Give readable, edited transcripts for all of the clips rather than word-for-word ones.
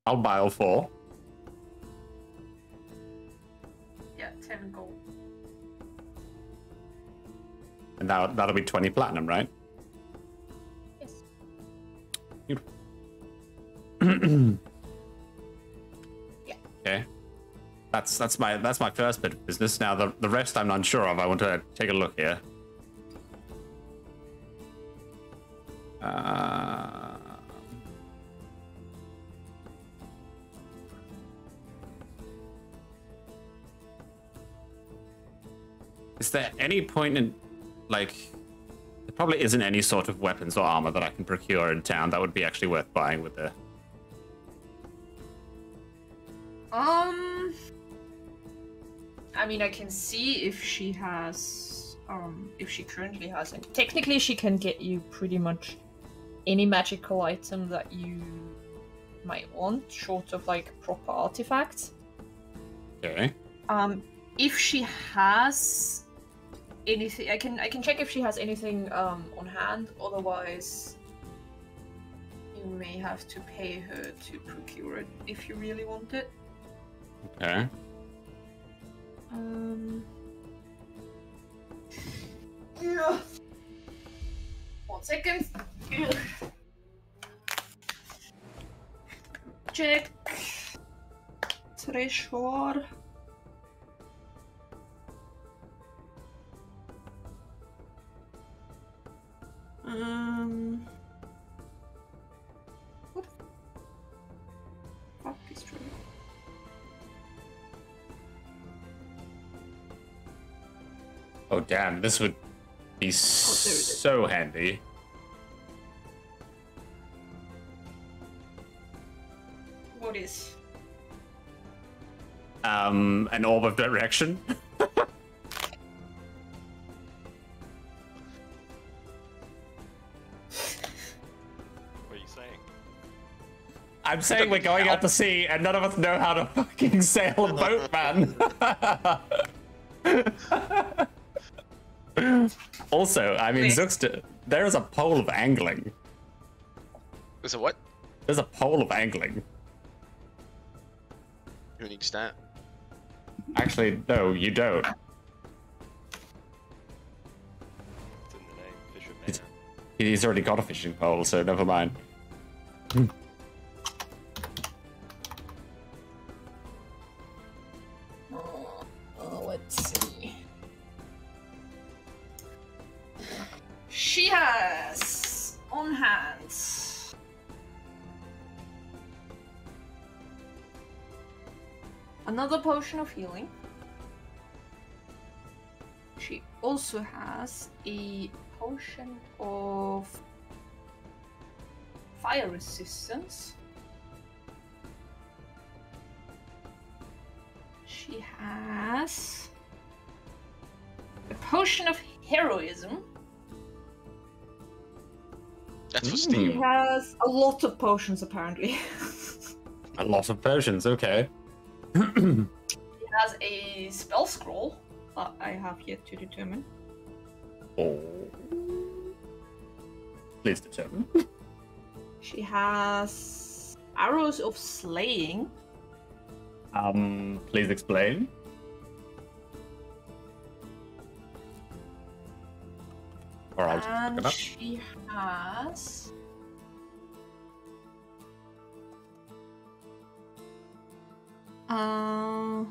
I'll buy all 4. Yeah, 10 gold. And that'll be 20 platinum, right? Yes. Beautiful. Yeah. Okay. That's my first bit of business. Now the rest I'm not sure of. I want to take a look here. Is there any point in, like, there probably isn't any sort of weapons or armor that I can procure in town that would be actually worth buying with the... I mean, I can see if she has, if she currently has it. Technically, she can get you pretty much any magical item that you might want, short of, like, proper artifacts. Okay. If she has anything, I can check if she has anything on hand. Otherwise, you may have to pay her to procure it if you really want it. Okay. 1 second. Check. Treasure. What the fuck is true? Oh damn, this would be so handy. What is? An orb of direction. I'm saying we're going out to sea and none of us know how to fucking sail a boat, man. Also, I mean, Zuxta, there is a pole of angling. There's a what? There's a pole of angling. Who needs that? Actually, no, you don't. It's in the name, Fisherman. He's already got a fishing pole, so never mind. Let's see. She has on hand another potion of healing. She also has a potion of fire resistance. She has a potion of heroism. That's for She Steam. has a lot of potions, apparently. A lot of potions, okay. She has a spell scroll that I have yet to determine. Oh. Please determine. She has arrows of slaying. Please explain. Or I'll just look it And up. she has a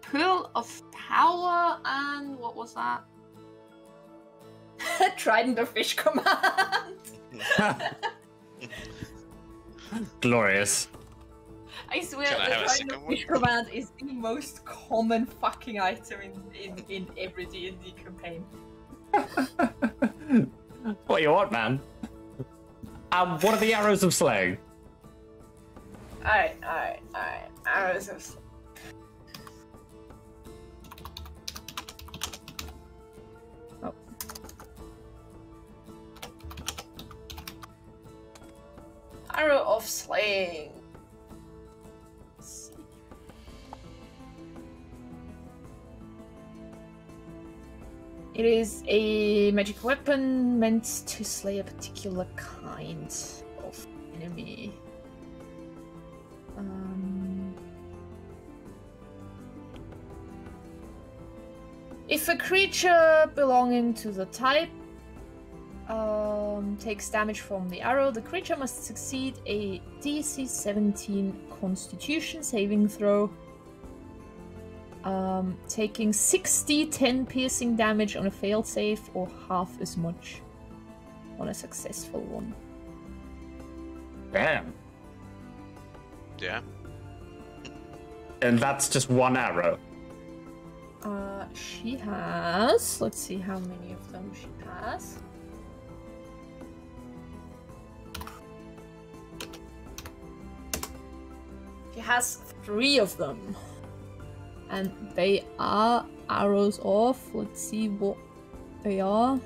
pearl of power, and what was that? Trident of fish command. Glorious. I swear, Can I the have a Trident of second fish command is the most common fucking item in every D&D campaign. What you want, man? What are the arrows of slaying? Alright. Arrows of slaying. Oh. Arrow of slaying. Let's see. It is a magic weapon meant to slay a particular kind of enemy. If a creature belonging to the type takes damage from the arrow, the creature must succeed a DC 17 Constitution saving throw, taking 10 piercing damage on a failed save, or half as much on a successful one. Damn. Yeah. And that's just one arrow. She has... Let's see how many of them she has. She has 3 of them. And they are arrows off. Let's see what they are.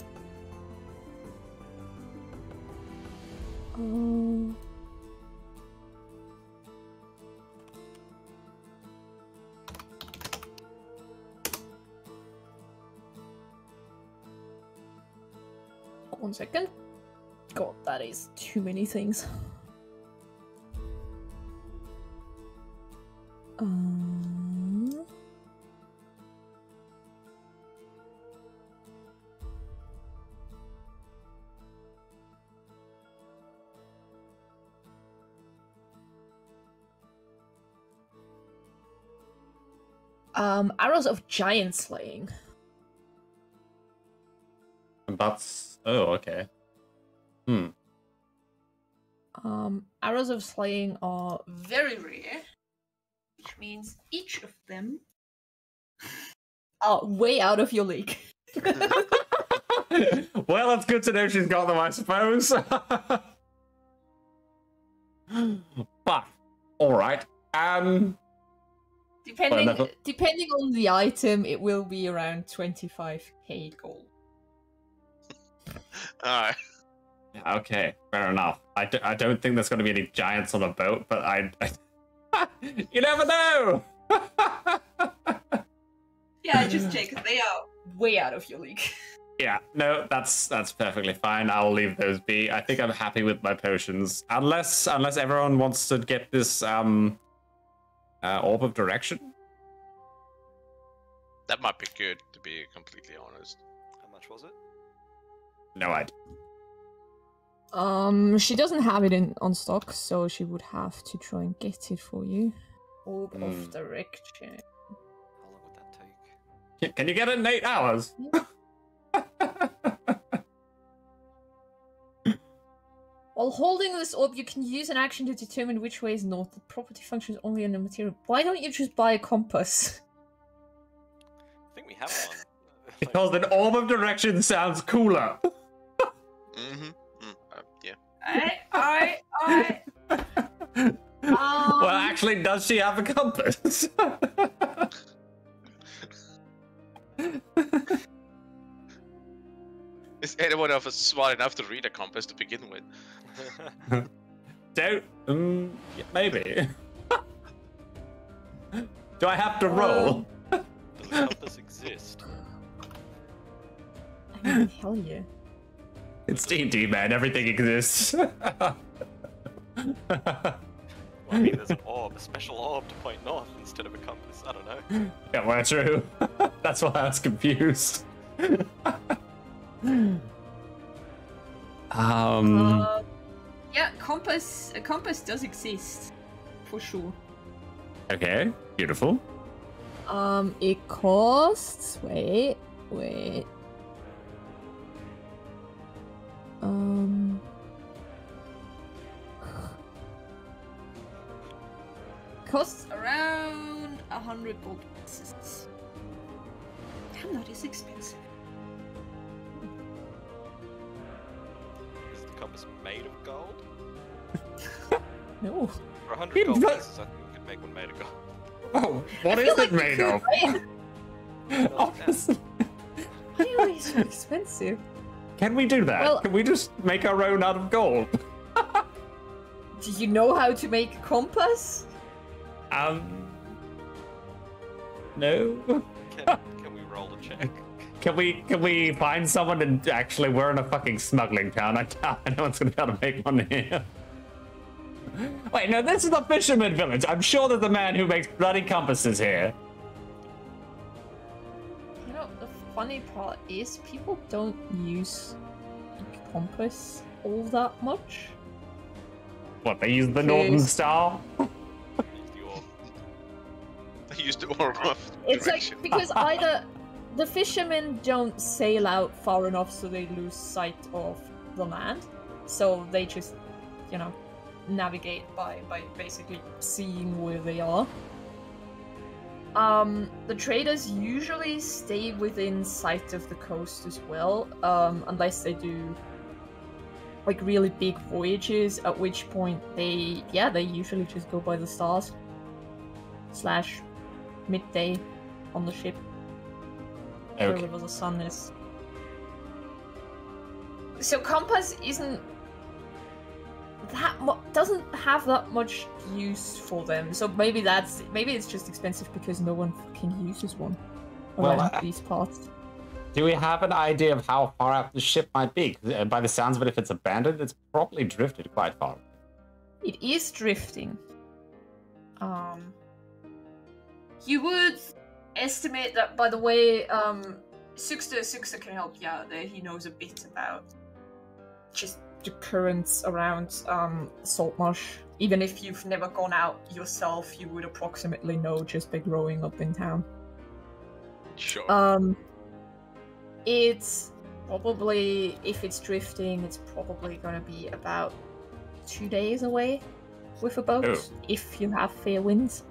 One second. God, that is too many things. Arrows of giant slaying. That's... Oh, okay. Arrows of slaying are very rare, which means each of them are way out of your league. Well, it's good to know she's got them, I suppose. But, alright. Depending on the item, it will be around 25k gold. Alright. Okay, fair enough. I don't think there's going to be any giants on a boat, but I you never know! Yeah, just check. They are way out of your league. Yeah, no, that's perfectly fine. I'll leave those be. I think I'm happy with my potions. Unless everyone wants to get this orb of direction. That might be good, to be completely honest. How much was it? No idea. She doesn't have it on stock, so she would have to try and get it for you. Orb of direction. How long would that take? Can you get it in 8 hours? While holding this orb, you can use an action to determine which way is north. The property functions only on the material. Why don't you just buy a compass? I think we have one. Because an orb of direction sounds cooler. Yeah. Well, actually, does she have a compass? Is anyone of us smart enough to read a compass to begin with? Don't. Yeah, maybe. Do I have to roll? Does the compass exist? I mean, hell yeah. It's D&D, man. Everything exists. Well, I mean, there's an orb, a special orb to point north instead of a compass. I don't know. Yeah, well, true. That's why I was confused. Yeah, a compass does exist, for sure. Okay, beautiful. It costs. Wait. Costs around 100 gold pieces. Damn, that is expensive. Is the compass made of gold? No. For 100 gold pieces, I think we could make one made of gold. Oh, what is it made of? Obviously. Why are they so expensive? Can we do that? Well, can we just make our own out of gold? Do you know how to make a compass? No. Can we roll a check? Can we find someone and actually we're in a fucking smuggling town? I doubt anyone's gonna be able to make one here. Wait, no, this is the fisherman village. I'm sure there's a man who makes bloody compasses here. You know, the funny part is people don't use a compass all that much. What, they use the Northern Star? They used the orb of It's direction. like, because either the fishermen don't sail out far enough so they lose sight of the land, so they just, you know, navigate by basically seeing where they are. The traders usually stay within sight of the coast as well, unless they do like really big voyages, at which point they usually just go by the stars / midday on the ship. Okay. Wherever the sun is. So compass isn't that doesn't have that much use for them. So maybe it's just expensive because no one fucking uses one around these parts. Do we have an idea of how far out the ship might be? By the sounds of it, if it's abandoned, it's probably drifted quite far. It is drifting. You would estimate that, by the way, Sukster can help you out there. He knows a bit about just the currents around SaltMarsh. Even if you've never gone out yourself, you would approximately know just by growing up in town. Sure. It's probably, if it's drifting, it's probably going to be about 2 days away with a boat, if you have fair winds.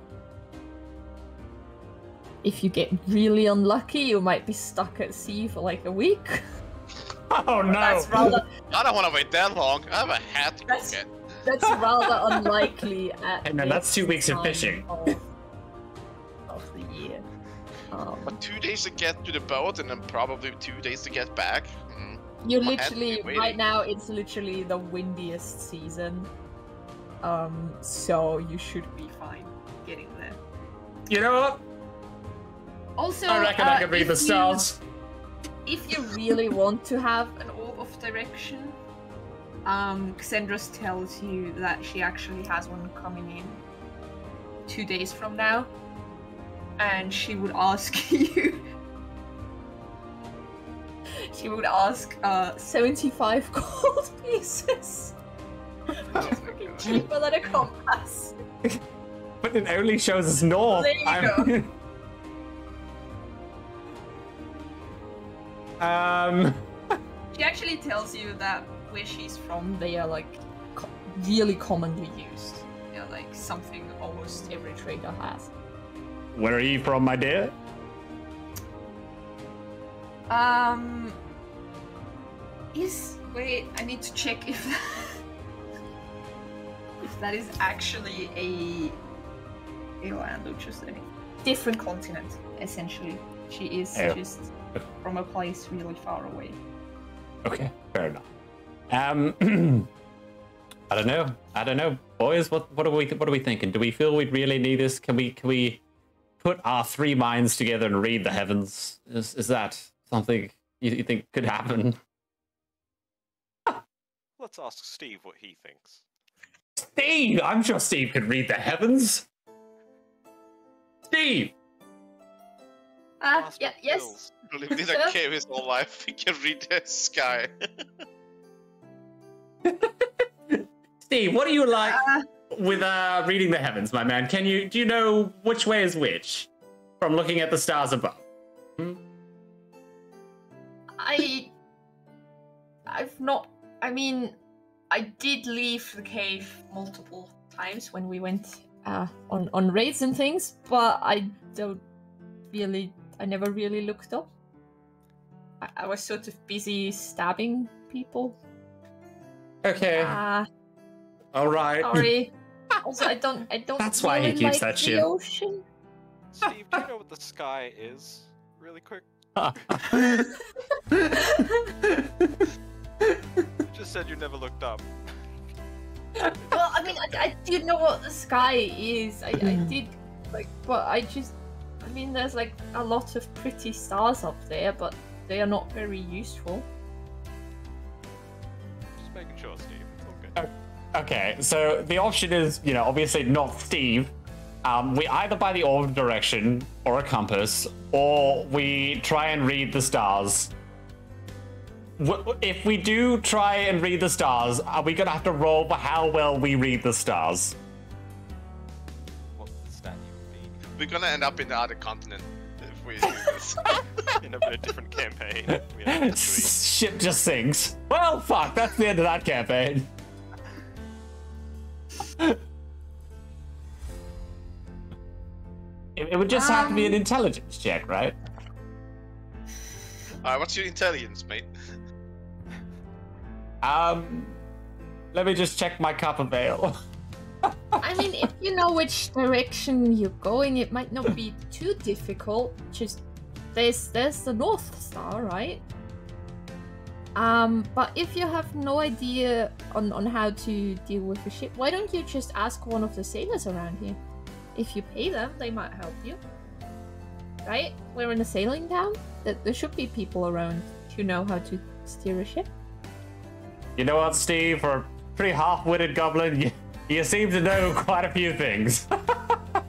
If you get really unlucky, you might be stuck at sea for like a week. Oh no! That's rather... I don't want to wait that long. I have a hat to go get. That's rather unlikely at Hey man, that's 2 weeks of fishing. Of the year. But 2 days to get to the boat and then probably 2 days to get back. You're I had to be literally, waiting. right now, it's literally the windiest season. So you should be fine getting there. You know what? Also, I reckon I can read the stars. If you really want to have an orb of direction, Xendros tells you that she actually has one coming in 2 days from now, and she would ask you. She would ask 75 gold pieces. Fucking cheaper than a compass. But it only shows us north. There you go. She actually tells you that where she's from, they are like really commonly used. They're like something almost every trader has. Where are you from, my dear? Wait, I need to check if that is actually a land or just a different continent, essentially. She is just from a place really far away. Okay, fair enough. I don't know. Boys, what are we thinking? Do we feel we really need this? Can we put our 3 minds together and read the heavens? Is that something you think could happen? Let's ask Steve what he thinks. Steve! I'm sure Steve could read the heavens. Steve! Master yes. Bills. Lived in a cave his whole life. He can read the sky. Steve, what do you like with reading the heavens, my man? Do you know which way is which from looking at the stars above? I did leave the cave multiple times when we went on raids and things, but I never really looked up. I was sort of busy stabbing people. Okay. All right. Sorry. Also, I don't. That's really why he keeps like that the shit. ocean. Steve, do you know what the sky is? Really quick. Just said you never looked up. Well, I mean, I do know what the sky is. I did, but there's like a lot of pretty stars up there, but they are not very useful. Just making sure, Steve. It's all good. Okay, so the option is, you know, obviously not Steve. We either buy the orb direction or a compass, or we try and read the stars. If we do try and read the stars, are we gonna have to roll for how well we read the stars? What the stat you would be? We're gonna end up in the other continent if we do this. End up in a different campaign. We have to tweet. Ship just sinks. Well, fuck, that's the end of that campaign. It would just have to be an intelligence check, right? Alright, what's your intelligence, mate? Let me just check my cup of ale. I mean, if you know which direction you're going, it might not be too difficult. Just there's the North Star, right? But if you have no idea on how to deal with the ship, why don't you just ask one of the sailors around here? If you pay them, they might help you. Right? We're in a sailing town. There should be people around who know how to steer a ship. You know what, Steve? For a pretty half-witted goblin, you seem to know quite a few things. Oh,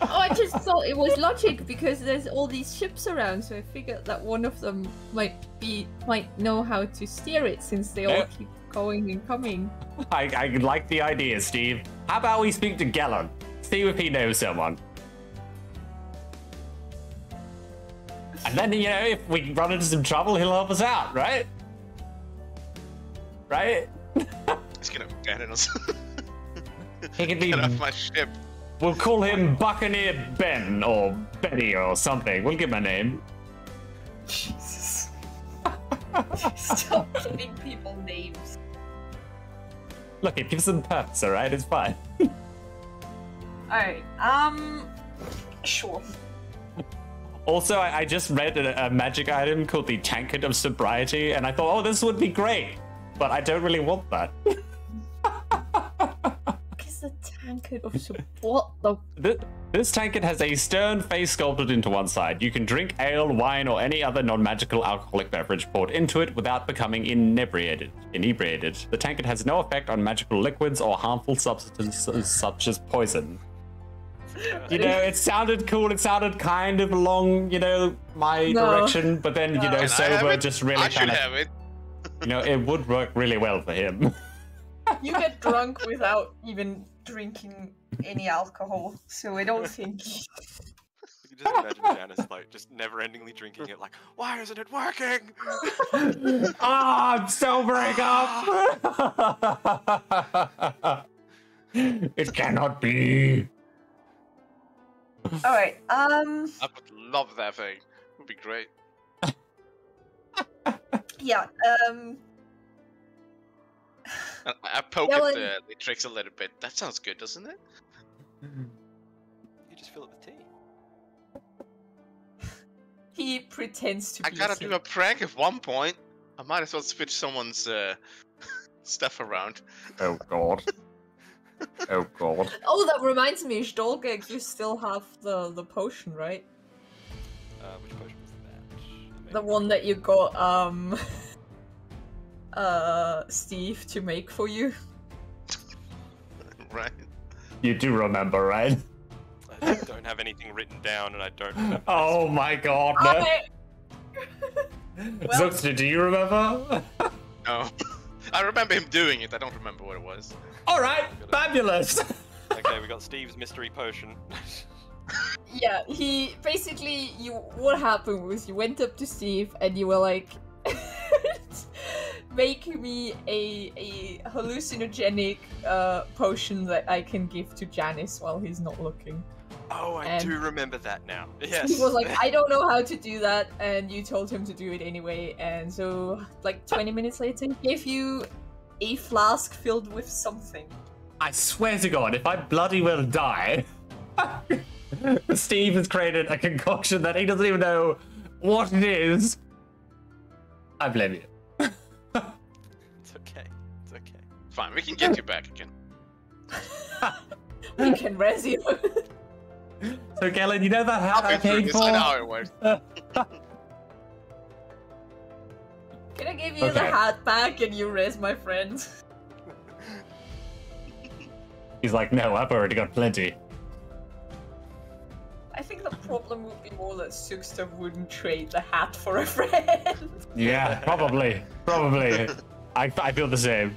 I just thought it was logic because there's all these ships around, so I figured that one of them might know how to steer it since they all keep going and coming. I like the idea, Steve. How about we speak to Gellon? See if he knows someone. And then, you know, if we run into some trouble, he'll help us out, right? Right? He's gonna abandon us. He could be. Get off my ship. We'll call him Buccaneer Ben or Betty or something. We'll give him a name. Jesus. Stop giving people names. Look, it gives them purpose, alright? It's fine. Alright, sure. Also, I just read a magic item called the Tankard of Sobriety, and I thought, oh, this would be great. But I don't really want that. Because the tankard of what the... This tankard has a stern face sculpted into one side. You can drink ale, wine, or any other non-magical alcoholic beverage poured into it without becoming inebriated. The tankard has no effect on magical liquids or harmful substances such as poison. You know, it sounded cool. It sounded kind of along, you know, my direction, but then, you know, sober just really kind of... have it. You know, it would work really well for him. You get drunk without even drinking any alcohol, so I don't think... You can just imagine Janice, like, just never-endingly drinking it, like, why isn't it working? I'm sobering up! It cannot be. Alright, I would love that thing. It would be great. yeah, I poke at the tricks a little bit. That sounds good, doesn't it? You just fill it with tea. he pretends to I be gotta asleep. do a prank at one point. I might as well switch someone's stuff around. Oh god. Oh god. Oh, that reminds me, Stolgeg, you still have the potion, right? Which potion was that? The one that you got, Steve to make for you. Right. You do remember, right? I don't have anything written down, and I don't remember. Oh my god, no. Okay. Well- Zuxta, do you remember? No. I remember him doing it. I don't remember what it was. Alright, fabulous! Okay, we got Steve's mystery potion. Yeah, he basically what happened was you went up to Steve and you were like make me a hallucinogenic potion that I can give to Janice while he's not looking. Oh, I do remember that now. Yes. He was like, I don't know how to do that, and you told him to do it anyway, and so like 20 minutes later he gave you a flask filled with something. I swear to god, if I bloody well die, Steve has created a concoction that he doesn't even know what it is. I blame you. It's okay. It's okay. Fine, we can get you back again. We can res you. So, Gellon, you know that hat I I've been through paid this. for? I know how it works. Can I give you the hat back and you res my friend? He's like, no, I've already got plenty. I think the problem would be more that Sugster wouldn't trade the hat for a friend. Yeah, probably. Probably. I feel the same.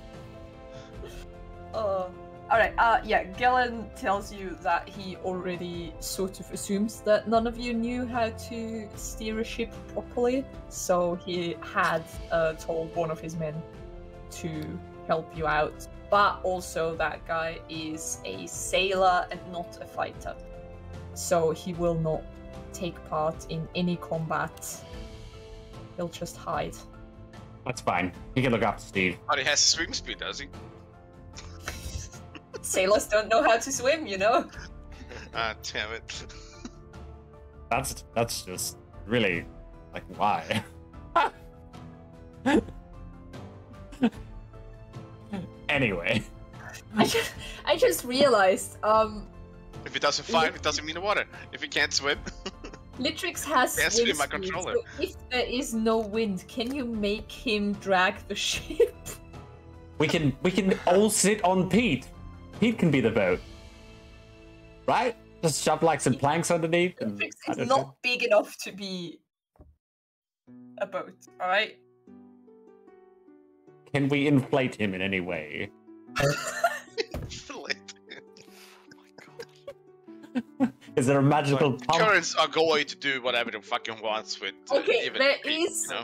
Alright, yeah, Gillen tells you that he already sort of assumes that none of you knew how to steer a ship properly, so he had told one of his men to help you out. But also that guy is a sailor and not a fighter, so he will not take part in any combat. He'll just hide. That's fine. He can look after Steve. Oh, he has swim speed, does he? Sailors don't know how to swim, you know? Ah, damn it. That's just really, like, why? Anyway. I just realized, If he doesn't fight, it doesn't mean the water. If he can't swim, Litrix has Yes, wind with my speed, controller. so if there is no wind, can you make him drag the ship? We can all sit on Pete. Pete can be the boat. Right? Just shove like some planks underneath. And, Litrix I is don't not know. big enough to be a boat, alright? Can we inflate him in any way? Is there a magical pump? Currents are going to do whatever the fucking wants with. Okay, even there Pete, is you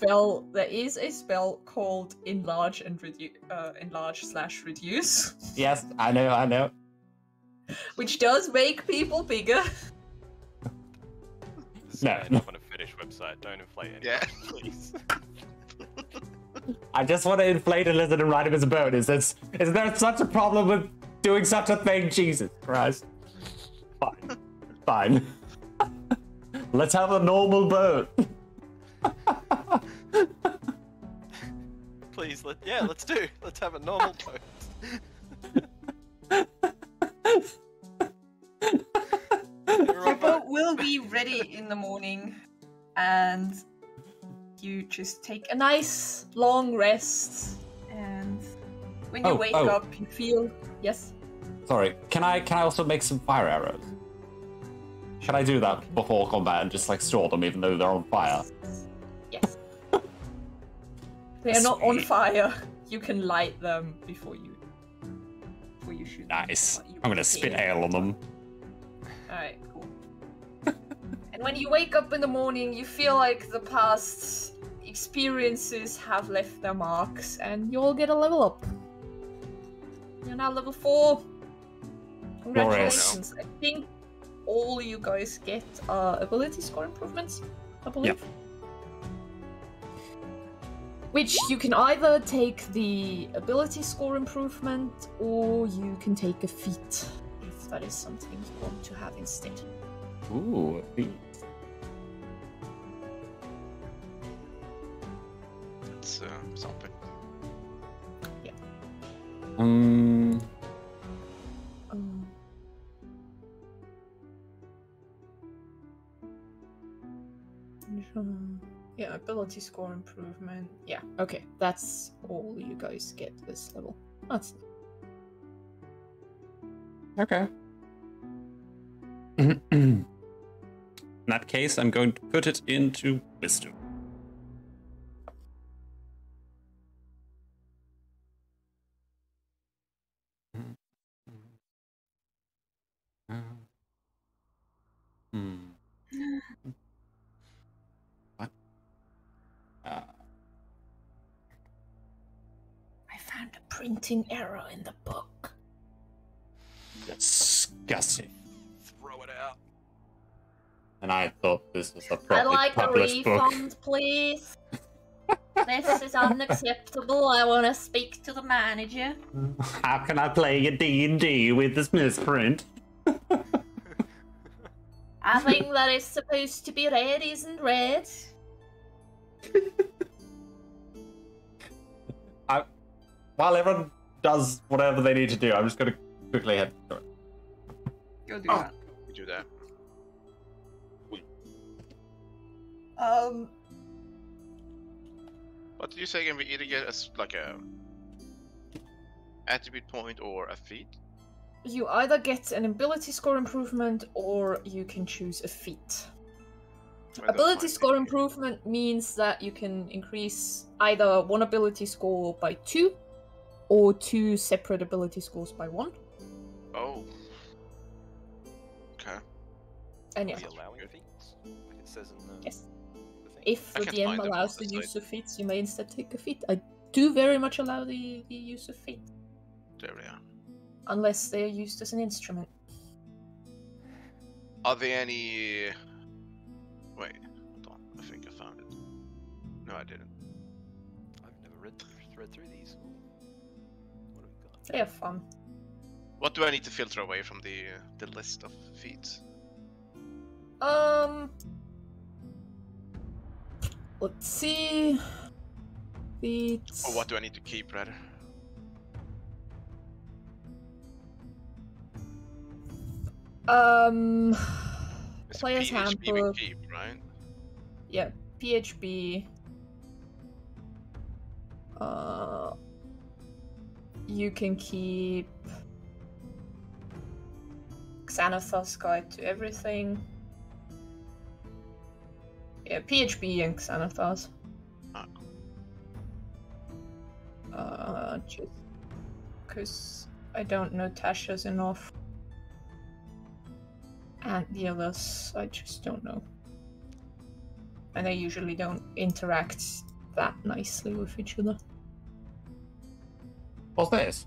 know? a spell called enlarge and enlarge/reduce, Yes, I know. which does make people bigger. This is No. not on a Finnish website. Don't inflate it, Yeah. please. I just want to inflate a lizard and ride him as a boat. Is there such a problem with doing such a thing? Jesus Christ. Fine. Let's have a normal boat. Please, let's have a normal boat. The boat will be ready in the morning, and you just take a nice long rest. And when you wake up, you feel Sorry, can I also make some fire arrows? Can I do that before combat and just like store them even though they're on fire? Yes. They are not on Sweet. fire. You can light them before you shoot them, Nice. but you I'm gonna can spit hear. ale on them. Alright, cool. And when you wake up in the morning, you feel like the past experiences have left their marks, and you'll get a level up. You're now level 4. Congratulations. I think all you guys get ability score improvements, I believe. Yep. Which you can either take the ability score improvement, or you can take a feat, if that is something you want to have instead. Ooh, a feat. It's something. Yeah. Yeah, ability score improvement. Yeah, okay. That's all you guys get this level. That's Okay. In that case, I'm going to put it into wisdom. What? I found a printing error in the book. Disgusting. Throw it out. And I thought this was a I'd properly like a published book. refund, please. This is unacceptable. I want to speak to the manager. How can I play a D&D with this misprint? I think that is supposed to be red isn't red. While everyone does whatever they need to do, I'm just going to quickly head to it. Go do that. We do that. that. What did you say again? We either get like a attribute point or a feat? You either get an ability score improvement or you can choose a feat. Well, that's Ability fine. score improvement means that you can increase either one ability score by 2 or 2 separate ability scores by 1. Oh. Okay. And Are yeah, we allowing feats? Like it says in the, yes. the thing? If I the can DM find them allows on the the use site. of feats, you may instead take a feat. I do very much allow the use of feat, There we are. unless they are used as an instrument. Are there any... Wait, hold on. I think I found it. No, I didn't. I've never read through these. Ooh. What have we got? They are fun. What do I need to filter away from the list of feats? Let's see. Feats. Or what do I need to keep, rather? It's Player's PHP we handbook. keep, right? Yeah, PHB. You can keep Xanathar's Guide to Everything. Yeah, PHB and Xanathar's. Ah, Just because I don't know Tasha's enough. And the others, I just don't know. And they usually don't interact that nicely with each other. What's this?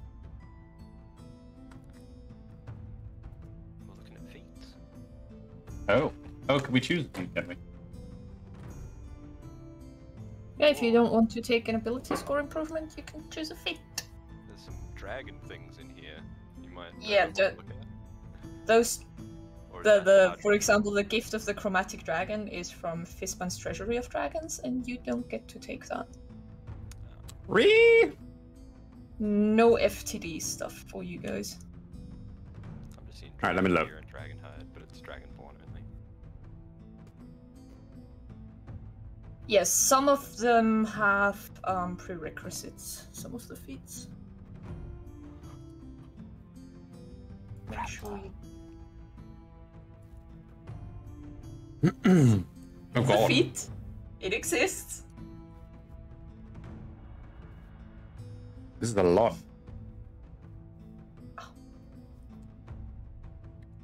We're looking at feats. Oh. Oh, can we choose them, can we? Yeah, if you don't want to take an ability score improvement, you can choose a feat. There's some dragon things in here. You might Yeah, want to look at. Those, Or is that the hard? for example, the gift of the chromatic dragon is from Fistman's Treasury of Dragons, and you don't get to take that. No FTD stuff for you guys. I'm just seeing Alright, let me look. Dragonfear and Dragonhide, but it's Dragonborn only. Yes, some of them have prerequisites. Some of the feats. Make sure you Oh the god. feat. It exists. This is a lot.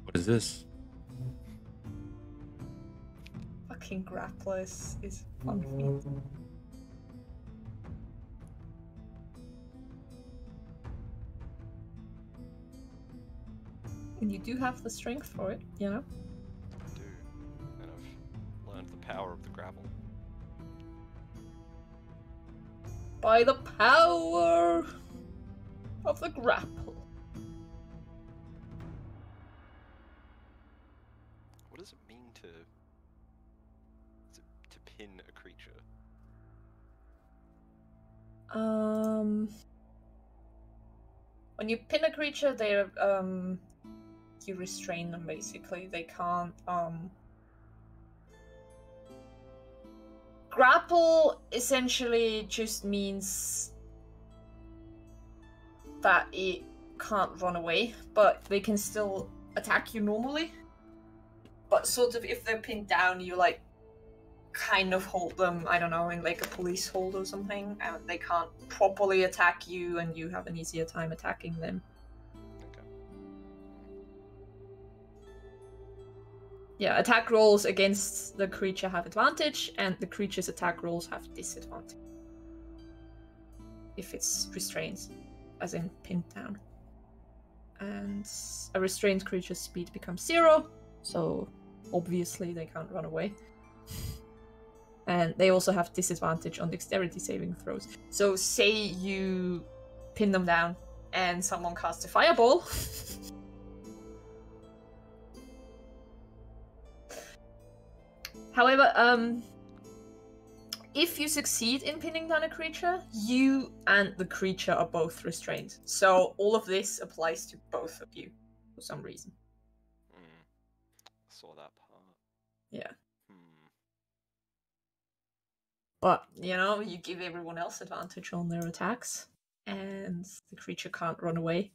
What is this? Fucking grappler is fun feat. And you do have the strength for it, you know? I do. And I've learned the power of the grapple. By the power of the grapple. What does it mean to pin a creature? When you pin a creature, they're you restrain them basically. They can't grapple essentially just means that it can't run away, but they can still attack you normally. But sort of if they're pinned down, you like kind of hold them, I don't know, in like a police hold or something, and they can't properly attack you, and you have an easier time attacking them. Okay. Yeah, attack rolls against the creature have advantage, and the creature's attack rolls have disadvantage. If it's restrained, as in pinned down. And a restrained creature's speed becomes 0, so obviously they can't run away. And they also have disadvantage on dexterity saving throws. So say you pin them down and someone casts a fireball. However, if you succeed in pinning down a creature, you and the creature are both restrained. So all of this applies to both of you for some reason. I saw that part. Yeah. Hmm. But, you know, you give everyone else advantage on their attacks. and the creature can't run away.